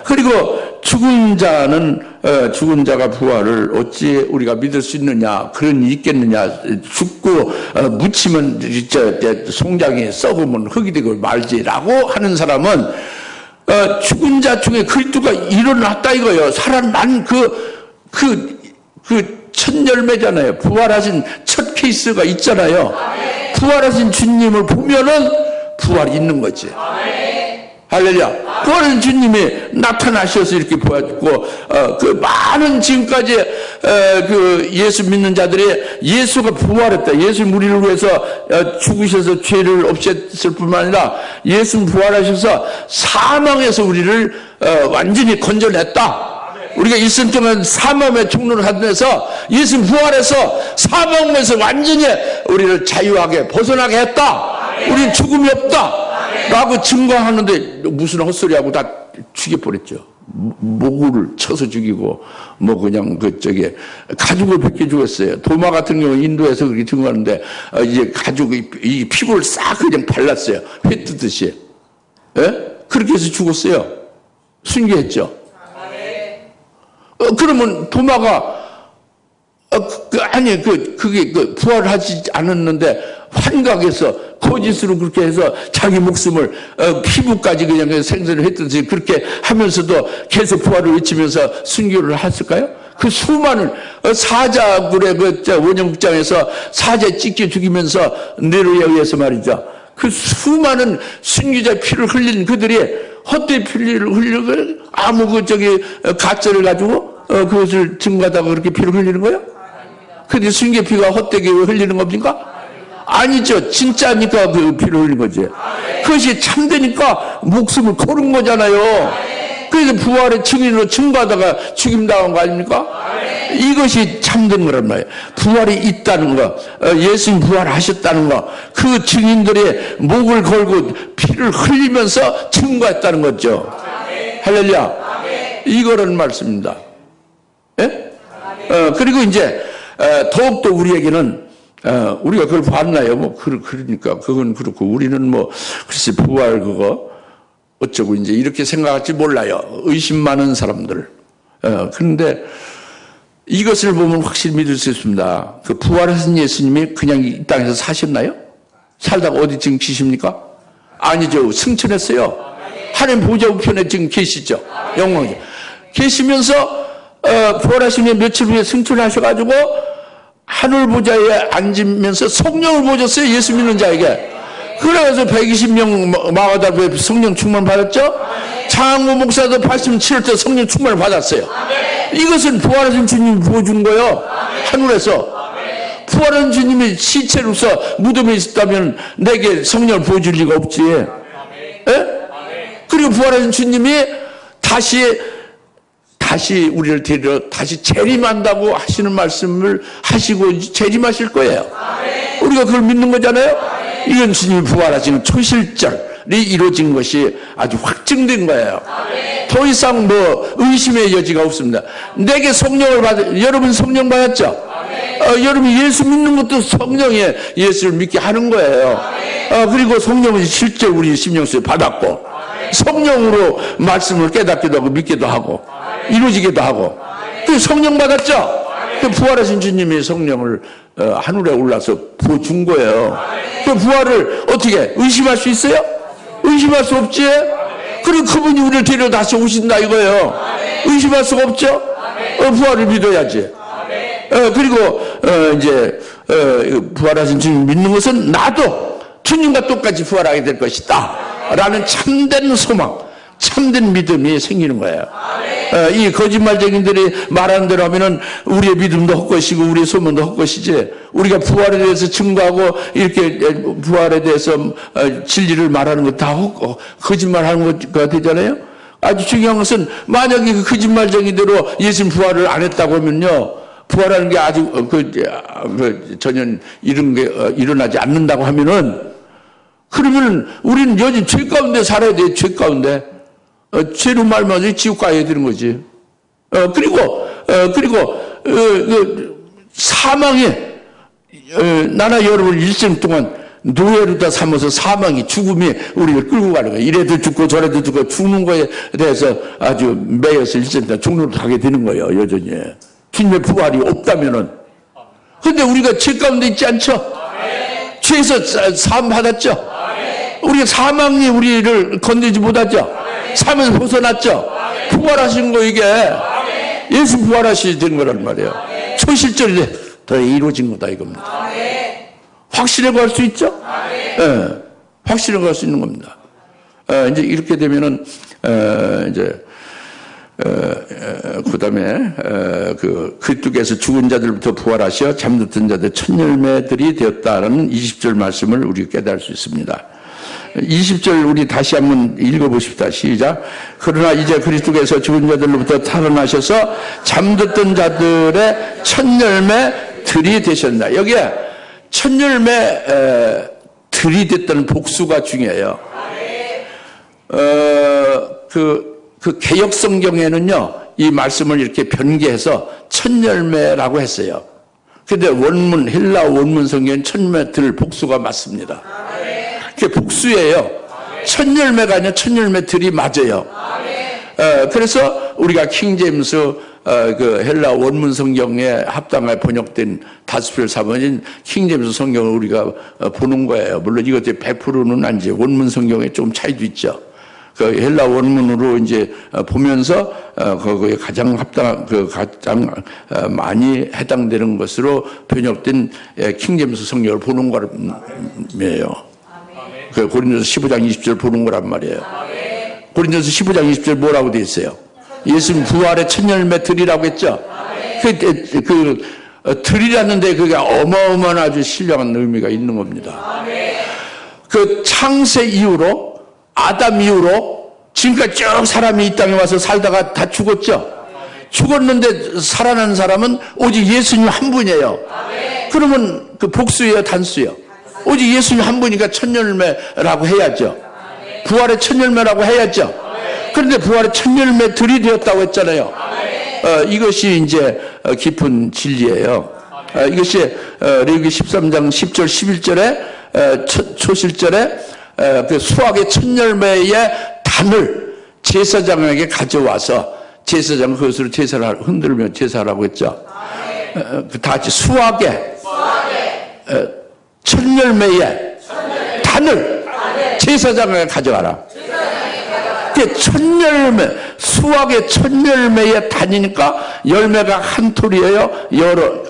그리고 죽은 자가 부활을 어찌 우리가 믿을 수 있느냐, 그런 일이 있겠느냐, 죽고 묻히면 송장이 썩으면 흙이 되고 말지라고 하는 사람은 죽은 자 중에 그리스도가 일어났다 이거예요. 살아난 첫 열매잖아요. 부활하신 첫 케이스가 있잖아요. 부활하신 주님을 보면은 부활이 있는 거지. 할렐루야. 부활하신 주님이 나타나셔서 이렇게 보여주고, 그 많은 지금까지, 예수 믿는 자들이 예수가 부활했다. 예수 우리를 위해서 죽으셔서 죄를 없앴을 뿐만 아니라 예수 부활하셔서 사망에서 우리를 완전히 건져냈다. 우리가 일생 동안 사망의 종로를 하면서 예수님 부활해서 사망에서 완전히 우리를 자유하게 벗어나게 했다. 우리는 죽음이 없다. 라고 증거하는데 무슨 헛소리하고 다 죽여버렸죠. 목을 쳐서 죽이고 그냥 가죽을 벗겨 죽었어요. 도마 같은 경우 인도에서 그렇게 증거하는데 이제 가죽의 이 피부를 싹 그냥 발랐어요. 회 뜨듯이. 예? 그렇게 해서 죽었어요. 순교했죠. 그러면 도마가 그게 부활하지 않았는데 환각해서 거짓으로 그렇게 해서 자기 목숨을 피부까지 그냥 생선을 했듯이 그렇게 하면서도 계속 부활을 외치면서 순교를 했을까요? 그 수많은 사자굴의 원형극장에서 사자 찢겨 죽이면서 네로에 의해서 말이죠. 그 수많은 순교자 피를 흘린 그들이 헛되이 피를 흘리고 아무 가짜를 가지고 그것을 증거하다가 그렇게 피를 흘리는 거예요? 근데 순교 피가 헛되게 흘리는 겁니까? 아니죠. 진짜니까 그 피를 흘린 거지. 그것이 참되니까 목숨을 거는 거잖아요. 그래서 부활의 증인으로 증거하다가 죽임당한 거 아닙니까? 이것이 참된 거란 말이에요. 부활이 있다는 거, 예수님 부활하셨다는 거, 그 증인들의 목을 걸고 피를 흘리면서 증거했다는 거죠. 할렐루야. 이거라는 말씀입니다. 예? 그리고 이제 더욱더 우리에게는 우리가 그걸 봤나요? 그러니까 그건 그렇고 우리는 글쎄 부활 그거 어쩌고 이제 이렇게 생각할지 몰라요. 의심 많은 사람들. 그런데 이것을 보면 확실히 믿을 수 있습니다. 그 부활하신 예수님이 그냥 이 땅에서 사셨나요? 살다가 어디 지금 계십니까? 아니죠. 승천했어요. 하나님 보좌 우편에 지금 계시죠. 영광이죠. 계시면서 부활하신 후 며칠 후에 승천하셔가지고 하늘 보좌에 앉으면서 성령을 보셨어요. 예수 믿는 자에게. 그래서 120명 마가다르에 성령 충만 받았죠. 장로 목사도 87일 때 성령 충만을 받았어요. 이것은 부활하신 주님이 보여준 거예요. 하늘에서. 부활한 주님이 시체로서 무덤에 있었다면 내게 성령을 보여줄 리가 없지. 예? 그리고 부활하신 주님이 다시 우리를 데리러 다시 재림한다고 하시는 말씀을 하시고 재림하실 거예요. 우리가 그걸 믿는 거잖아요. 이건 주님이 부활하시는 초실절이 이루어진 것이 아주 확증된 거예요. 더 이상 의심의 여지가 없습니다. 내게 성령을 여러분 성령 받았죠? 여러분이 예수 믿는 것도 성령의 예수를 믿게 하는 거예요. 그리고 성령은 실제 우리 심령 속에 받았고 성령으로 말씀을 깨닫기도 하고 믿기도 하고 이루어지기도 하고 그 성령 받았죠? 그 부활하신 주님이 성령을 하늘에 올라서 보여준 거예요. 그 부활을 어떻게 의심할 수 있어요? 의심할 수 없지? 그리고 그분이 우리를 데려 다시 오신다 이거예요. 의심할 수가 없죠? 부활을 믿어야지. 그리고 이제 부활하신 주님 믿는 것은 나도 주님과 똑같이 부활하게 될 것이다 라는 참된 소망, 참된 믿음이 생기는 거예요. 이 거짓말쟁이들이 말하는 대로 하면은 우리의 믿음도 헛것이고 우리의 소문도 헛것이지, 우리가 부활에 대해서 증거하고 이렇게 부활에 대해서 진리를 말하는 거 다 거짓말하는 거가 되잖아요. 아주 중요한 것은 만약에 그 거짓말쟁이대로 예수님 부활을 안 했다고 하면요, 부활하는 게 아주 전혀 이런 게 일어나지 않는다고 하면은, 그러면은 우리는 여전히 죄 가운데 살아야 돼. 죄 가운데 죄로 말미암아 지옥 가야 되는 거지. 그리고 사망이 나나 여러분 일생 동안 노예로 다 삼아서 사망이, 죽음이 우리를 끌고 가는 거예요. 이래도 죽고 저래도 죽고 죽는 거에 대해서 아주 매여서 일생 동안 종로로 가게 되는 거예요. 여전히 주님의 부활이 없다면은. 근데 우리가 죄 가운데 있지 않죠? 죄에서 사함 받았죠? 우리가 사망이 우리를 건드리지 못하죠? 삶에서 벗어났죠? 부활하신 거 이게 예수 부활하시는 거란 말이에요. 초실절이 더 이루어진 거다 이겁니다. 확실하게 할 수 있죠? 예, 확실하게 할 수 있는 겁니다. 이제 이렇게 되면은 그 다음에 그리스도께서 죽은 자들부터 부활하셔 잠들던 자들 첫 열매들이 되었다라는 20절 말씀을 우리가 깨달을 수 있습니다. 20절 우리 다시 한번 읽어보십시다. 시작. 그러나 이제 그리스도께서 죽은 자들로부터 살아나셔서 잠듣던 자들의 첫 열매들이 되셨나. 여기에 첫 열매들이 됐다는 복수가 중요해요. 그 개역 성경에는요, 이 말씀을 이렇게 변개해서 첫 열매라고 했어요. 근데 원문, 헬라 원문 성경은 첫 열매들 복수가 맞습니다. 그게 복수예요. 첫 열매가 아니라 첫 열매들이 맞아요. 그래서 우리가 킹제임스 그 헬라 원문 성경에 합당하게 번역된 다스필 사본인 킹제임스 성경을 우리가 보는 거예요. 물론 이것들이 100%는 아니지. 원문 성경에 좀 차이도 있죠. 그 헬라 원문으로 이제 보면서 거기에 가장 합당한 가장 많이 해당되는 것으로 번역된 킹제임스 성경을 보는 거라며요. 그 고린도서 15장 20절 보는 거란 말이에요. 고린도서 15장 20절 뭐라고 돼 있어요? 예수님 부활의 첫 열매 들이라고 했죠. 들이라는데 그게 어마어마한 아주 신령한 의미가 있는 겁니다. 그 창세 이후로 아담 이후로 지금까지 쭉 사람이 이 땅에 와서 살다가 다 죽었죠. 죽었는데 살아난 사람은 오직 예수님 한 분이에요. 그러면 그 복수예요, 단수예요? 오직 예수님 한 분이니까 첫 열매라고 해야죠. 부활의 첫 열매라고 해야죠. 그런데 부활의 첫 열매들이 되었다고 했잖아요. 이것이 이제 깊은 진리예요. 이것이 레위기 13장 10절 11절에 초실절에 그 수확의 첫 열매의 단을 제사장에게 가져와서 제사장 그것으로 제사를 흔들며 제사라고 했죠. 다 같이 수확의 첫 열매의 단을 제사장에게 가져가라. 그게 첫 열매, 수확의 첫 열매의 단이니까 열매가 한 톨이에요. 여러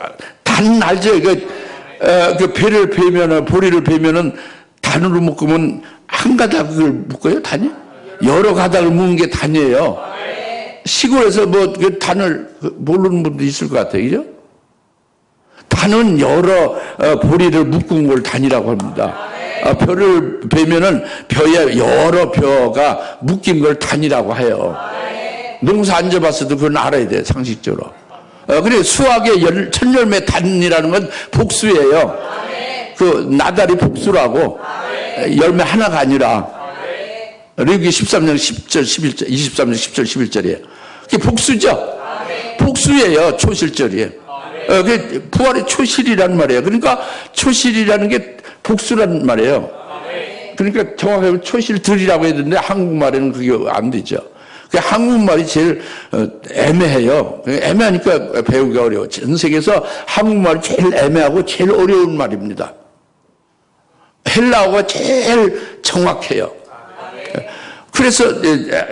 단 알죠? 그 배를 베면은 보리를 베면은 단으로 묶으면 한 가닥을 묶어요, 단이? 여러 가닥을 묶는 게 단이에요. 시골에서 뭐 그 단을 모르는 분도 있을 것 같아요, 그죠? 단은 여러 보리를 묶은 걸 단이라고 합니다. 벼를 베면은 벼에 여러 벼가 묶인 걸 단이라고 해요. 농사 안 져봤어도 그건 알아야 돼, 상식적으로. 그래 수학의 첫 열매 단이라는 건 복수예요. 그 나달이 복수라고. 열매 하나가 아니라. 레위기 13장 10절 11절 23장 10절 11절이에요. 그게 복수죠. 복수예요. 초실절이에요. 그게 부활의 초실이란 말이에요. 그러니까 초실이라는 게 복수란 말이에요. 그러니까 정확하게 초실들이라고 해야 되는데 한국말에는 그게 안 되죠. 한국말이 제일 애매해요. 애매하니까 배우기가 어려워. 전 세계에서 한국말이 제일 애매하고 제일 어려운 말입니다. 헬라어가 제일 정확해요. 그래서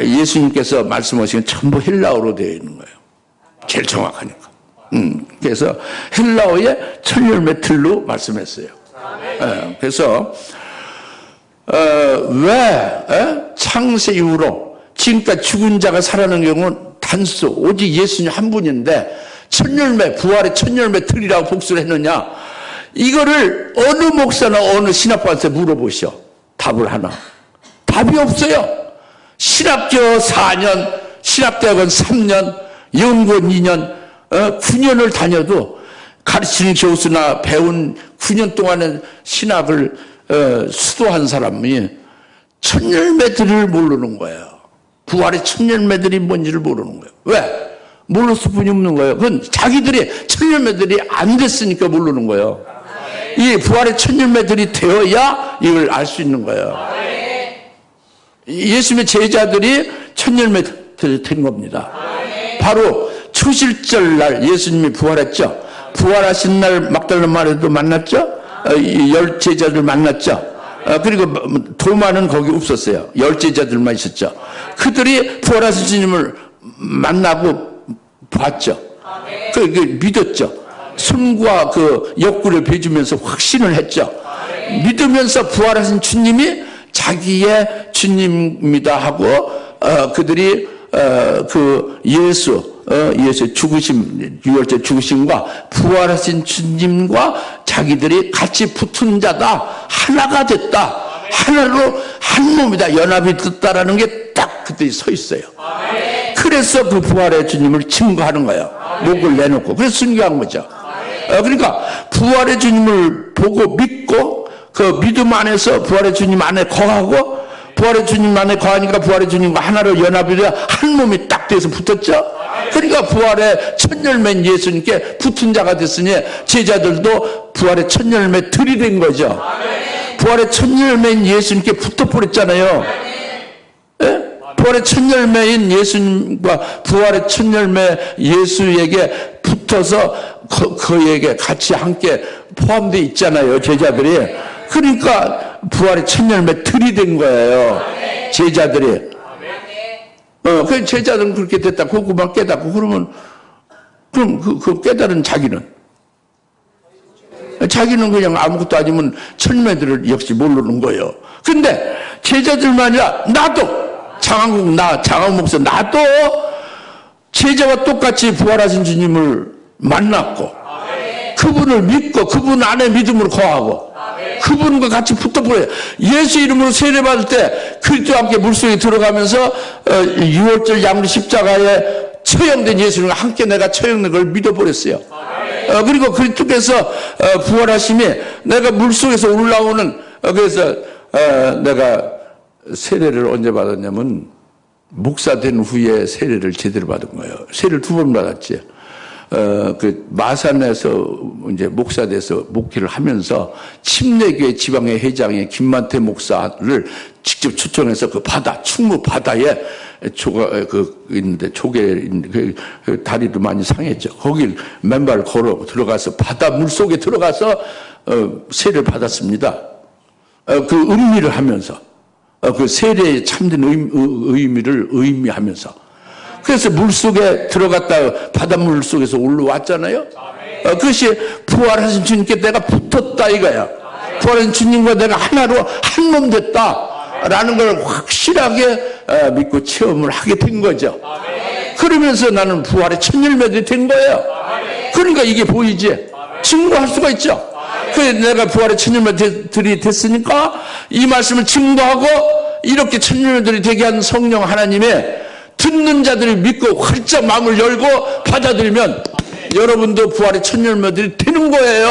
예수님께서 말씀하신 건 전부 헬라어로 되어 있는 거예요. 제일 정확하니까. 그래서 헬라어의 첫 열매 틀로 말씀했어요. 그래서 왜 창세 이후로 지금까지 죽은 자가 살아나는 경우는 단수 오직 예수님 한 분인데 첫 열매 부활의 첫 열매 틀이라고 복수를 했느냐? 이거를 어느 목사나 어느 신학파한테 물어보시오. 답을 하나. 답이 없어요. 신학교 4년, 신학대학원 3년, 연구원 2년, 9년을 다녀도 가르치는 교수나 배운 9년 동안의 신학을 수도한 사람이 첫 열매들을 모르는 거예요. 부활의 첫 열매들이 뭔지를 모르는 거예요. 왜? 몰랐을 뿐이 없는 거예요. 그건 자기들이 첫 열매들이 안 됐으니까 모르는 거예요. 이 부활의 첫 열매들이 되어야 이걸 알 수 있는 거예요. 예수님의 제자들이 첫 열매들이 된 겁니다. 바로 초실절 날 예수님이 부활했죠. 부활하신 날 막달라 마리아도 만났죠. 열 제자들 만났죠. 그리고 도마는 거기 없었어요. 열 제자들만 있었죠. 그들이 부활하신 주님을 만나고 봤죠. 그 믿었죠. 손과 그 옆구리를 베주면서 확신을 했죠. 믿으면서 부활하신 주님이 자기의 주님입니다 하고 그들이 그 예수의 죽으심, 유월절 죽으심과 부활하신 주님과 자기들이 같이 붙은 자다, 하나가 됐다. 하나로 한 몸이다, 연합이 됐다라는 게 딱 그때 서 있어요. 그래서 그 부활의 주님을 증거하는 거예요. 목을 내놓고. 그래서 순교한 거죠. 그러니까 부활의 주님을 보고 믿고 그 믿음 안에서 부활의 주님 안에 거하고, 부활의 주님 안에 거하니까 부활의 주님과 하나로 연합이 되어 한 몸이 딱 돼서 붙었죠. 그러니까 부활의 첫 열매인 예수님께 붙은 자가 됐으니 제자들도 부활의 첫 열매 들이댄 거죠. 부활의 첫 열매인 예수님께 붙어버렸잖아요. 예? 부활의 첫 열매인 예수님과 부활의 첫 열매 예수에게 붙어서 그에게 같이 함께 포함되어 있잖아요, 제자들이. 그러니까 부활의 첫 열매 들이댄 거예요, 제자들이. 그 제자들은 그렇게 됐다. 그것만 깨닫고 그러면, 그럼 그 깨달은 자기는 그냥 아무것도 아니면 천매들을 역시 모르는 거예요. 근데 제자들만 아니라 나도, 장항 목사, 나도 제자와 똑같이 부활하신 주님을 만났고, 그분을 믿고, 그분 안에 믿음으로 거하고, 그분과 같이 붙어버려요. 예수 이름으로 세례받을 때 그리스도와 함께 물속에 들어가면서 6월절 양리 십자가에 처형된 예수님과 함께 내가 처형된 걸 믿어버렸어요. 그리고 그리스도께서 부활하심이 내가 물속에서 올라오는, 그래서 내가 세례를 언제 받았냐면 목사 된 후에 세례를 제대로 받은 거예요. 세례를 2번 받았지. 그 마산에서 이제 목사 돼서 목회를 하면서 침례교회 지방의 회장의 김만태 목사를 직접 초청해서 그 바다, 충무 바다에 있는데 조개 있는데 그 다리도 많이 상했죠. 거길 맨발 걸어 들어가서 바다 물 속에 들어가서 세례를 받았습니다. 그 음미를 하면서 그 세례에 참된 의미를 의미하면서. 그래서 물속에 들어갔다 바닷물 속에서 올라왔잖아요. 그것이 부활하신 주님께 내가 붙었다 이거야. 부활하신 주님과 내가 하나로 한 몸 됐다라는 걸 확실하게 믿고 체험을 하게 된 거죠. 그러면서 나는 부활의 첫 열매들이 된 거예요. 그러니까 이게 보이지. 증거할 수가 있죠. 그래서 내가 부활의 첫 열매들이 됐으니까 이 말씀을 증거하고 이렇게 첫 열매들이 되게 한 성령 하나님의 듣는 자들이 믿고 활짝 마음을 열고 받아들이면 여러분도 부활의 첫 열매들이 되는 거예요.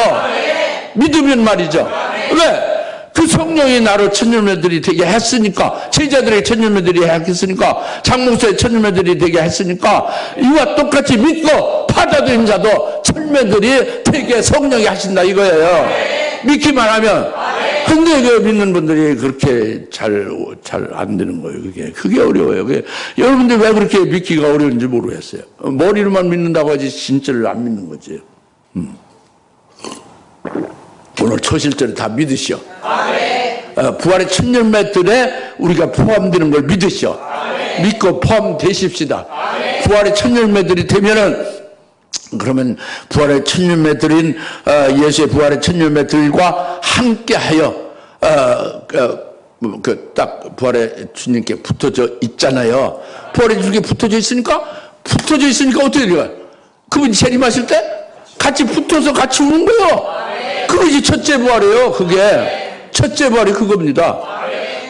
믿으면 말이죠. 왜? 그 성령이 나로 첫 열매들이 되게 했으니까, 제자들의 첫 열매들이 했으니까, 장목사의 첫 열매들이 되게 했으니까, 이와 똑같이 믿고 받아들인 자도 열매들이 되게 성령이 하신다 이거예요. 믿기만 하면. 근데 그 믿는 분들이 그렇게 잘 안 되는 거예요. 그게 어려워요. 여러분들 왜 그렇게 믿기가 어려운지 모르겠어요. 머리로만 믿는다고 하지 진짜를 안 믿는 거지. 오늘 초실절에 다 믿으시오. 부활의 첫 열매들에 우리가 포함되는 걸 믿으시오. 믿고 포함되십시다. 부활의 첫 열매들이 되면은, 그러면 부활의 첫 열매들인 예수의 부활의 첫 열매들과 함께하여 딱 부활의 주님께 붙어져 있잖아요. 부활의 주님께 붙어져 있으니까 어떻게 돼요? 그분이 재림하실 때 같이 붙어서 같이 오는 거예요. 그것이 첫째 부활이에요. 그게 첫째 부활이 그겁니다.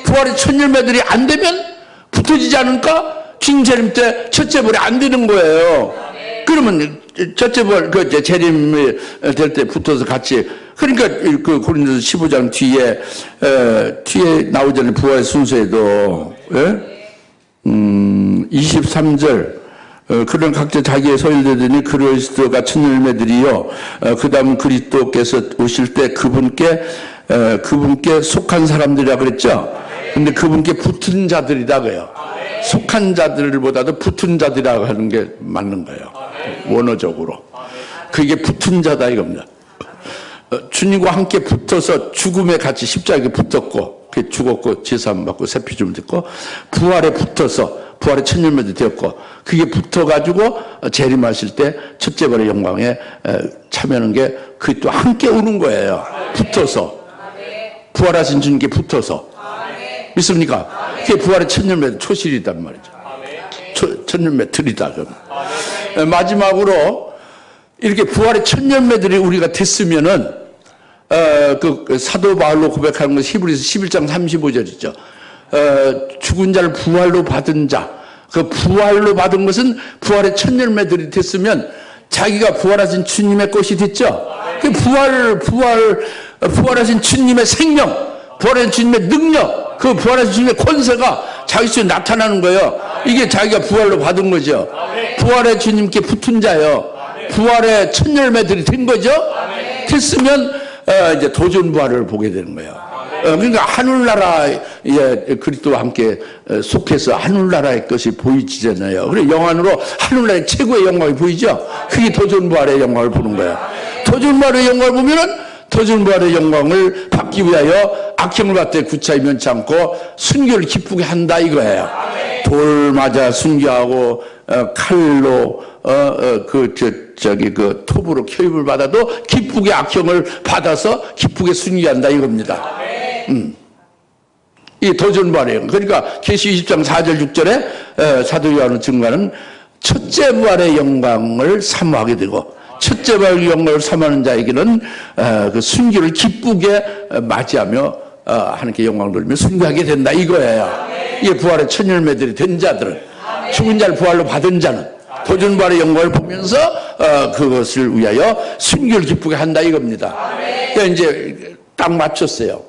부활의 첫 열매들이 안 되면 붙어지지 않을까? 주님 재림 때 첫째 부활이 안 되는 거예요. 그러면 첫째 부활, 재림이 될 때 붙어서 같이, 그러니까 그 고린도서 15장 뒤에 나오잖아요. 부활의 순서에도, 23절, 그런 각자 자기의 소일되더니 그리스도가 첫 열매들이요. 그 다음은 그리스도께서 오실 때 그분께 속한 사람들이라 그랬죠. 근데 그분께 붙은 자들이다 그래요. 속한 자들보다도 붙은 자들이라고 하는 게 맞는 거예요. 원어적으로. 그게 붙은 자다 이겁니다. 주님과 함께 붙어서 죽음에 같이 십자가에 붙었고, 죽었고, 제사함 받고, 세피줌 듣고, 부활에 붙어서, 부활의 첫 열매도 되었고, 그게 붙어가지고, 재림하실 때 첫째 부활의 영광에 참여하는 게, 그게 또 함께 오는 거예요. 붙어서. 부활하신 주님께 붙어서. 믿습니까? 그게 부활의 첫 열매, 초실이단 말이죠. 첫 열매 들이다. 마지막으로, 이렇게 부활의 첫 열매들이 우리가 됐으면은, 그 사도 바울로 고백하는 것이 히브리서 11장 35절이죠. 죽은 자를 부활로 받은 자, 그 부활로 받은 것은 부활의 첫 열매들이 됐으면 자기가 부활하신 주님의 것이 됐죠. 그 부활하신 주님의 생명, 부활하신 주님의 능력, 그 부활하신 주님의 권세가 자기 속에 나타나는 거예요. 이게 자기가 부활로 받은 거죠. 부활의 주님께 붙은 자요. 부활의 첫 열매들이 된 거죠. 됐으면 이제 도전 부활을 보게 되는 거예요. 그러니까 하늘나라에 그리스도와 함께 속해서 하늘나라의 것이 보이지잖아요. 그래 영안으로 하늘나라의 최고의 영광이 보이죠. 그게 도전 부활의 영광을 보는 거예요. 도전 부활의 영광을 보면은 도전 부활의 영광을 받기 위하여 악행을 받되 구차히 면치 않고 순교를 기쁘게 한다 이거예요. 돌 맞아 순교하고 칼로 그 톱으로 교육을 받아도 기쁘게 악형을 받아서 기쁘게 순교한다 이겁니다. 이 도전부활이에요. 그러니까 계시 20장 4절 6절에 사도 요한은 증거하는 첫째 부활의 영광을 사모하게 되고 첫째 부활의 영광을 사모하는 자에게는 그 순교를 기쁘게 맞이하며 하나님께 영광을 돌리며 순교하게 된다 이거예요. 이 부활의 첫 열매들이 된 자들은 죽은 자를 부활로 받은 자는 도전부활의 영광을 보면서 그것을 위하여 순교를 기쁘게 한다 이겁니다. 그러니까 이제 딱 맞췄어요.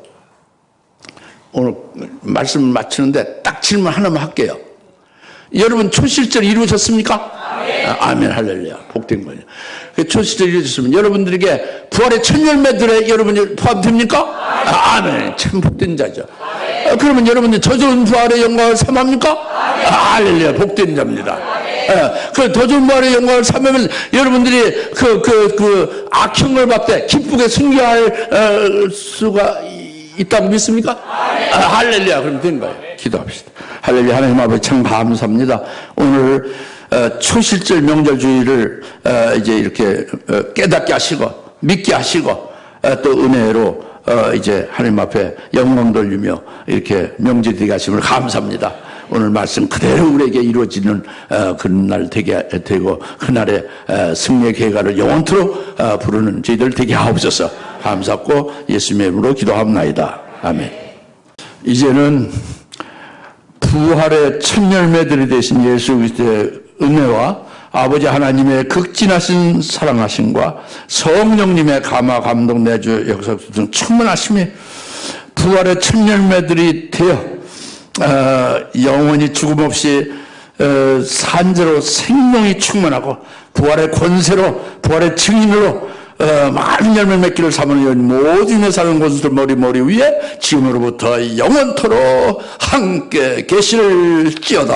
오늘 말씀을 마치는데 딱 질문 하나만 할게요. 여러분 초실절 이루어졌습니까? 아멘 할렐루야 복된 거예요. 초실절 이루어졌으면 여러분들에게 부활의 첫 열매들에 여러분이 포함됩니까? 아멘 참 복된 자죠. 그러면 여러분들 저전 부활의 영광을 삼합니까? 할렐루야 복된 자입니다. 그 도전 부활의 영광을 삼으면 여러분들이 그 악형을 받되 기쁘게 순교할 수가 있다고 믿습니까? 할렐루야 그럼 된 거예요. 기도합시다. 할렐루야 하나님 아버지 참 감사합니다. 오늘 초실절 명절주의를 이제 이렇게 깨닫게 하시고 믿게 하시고 또 은혜로 이제 하나님 앞에 영광 돌리며 이렇게 명절이 되게 하심을 감사합니다. 오늘 말씀 그대로 우리에게 이루어지는 그런 날 되게 되고 그날의 승리의 계가를 영원토록 부르는 저희들 되게 하옵소서. 감사하고 예수님의 이름으로 기도합나이다. 아멘. 이제는 부활의 첫 열매들이 되신 예수 그리스도의 은혜와 아버지 하나님의 극진하신 사랑하심과 성령님의 감화 감동 내주 역사 등 충만하심이 부활의 첫 열매들이 되어 영원히 죽음 없이 산재로 생명이 충만하고 부활의 권세로 부활의 증인으로 많은 열매 맺기를 사모하는 모든 사는 곳을 머리 위에 지금으로부터 영원토록 함께 계실지어다.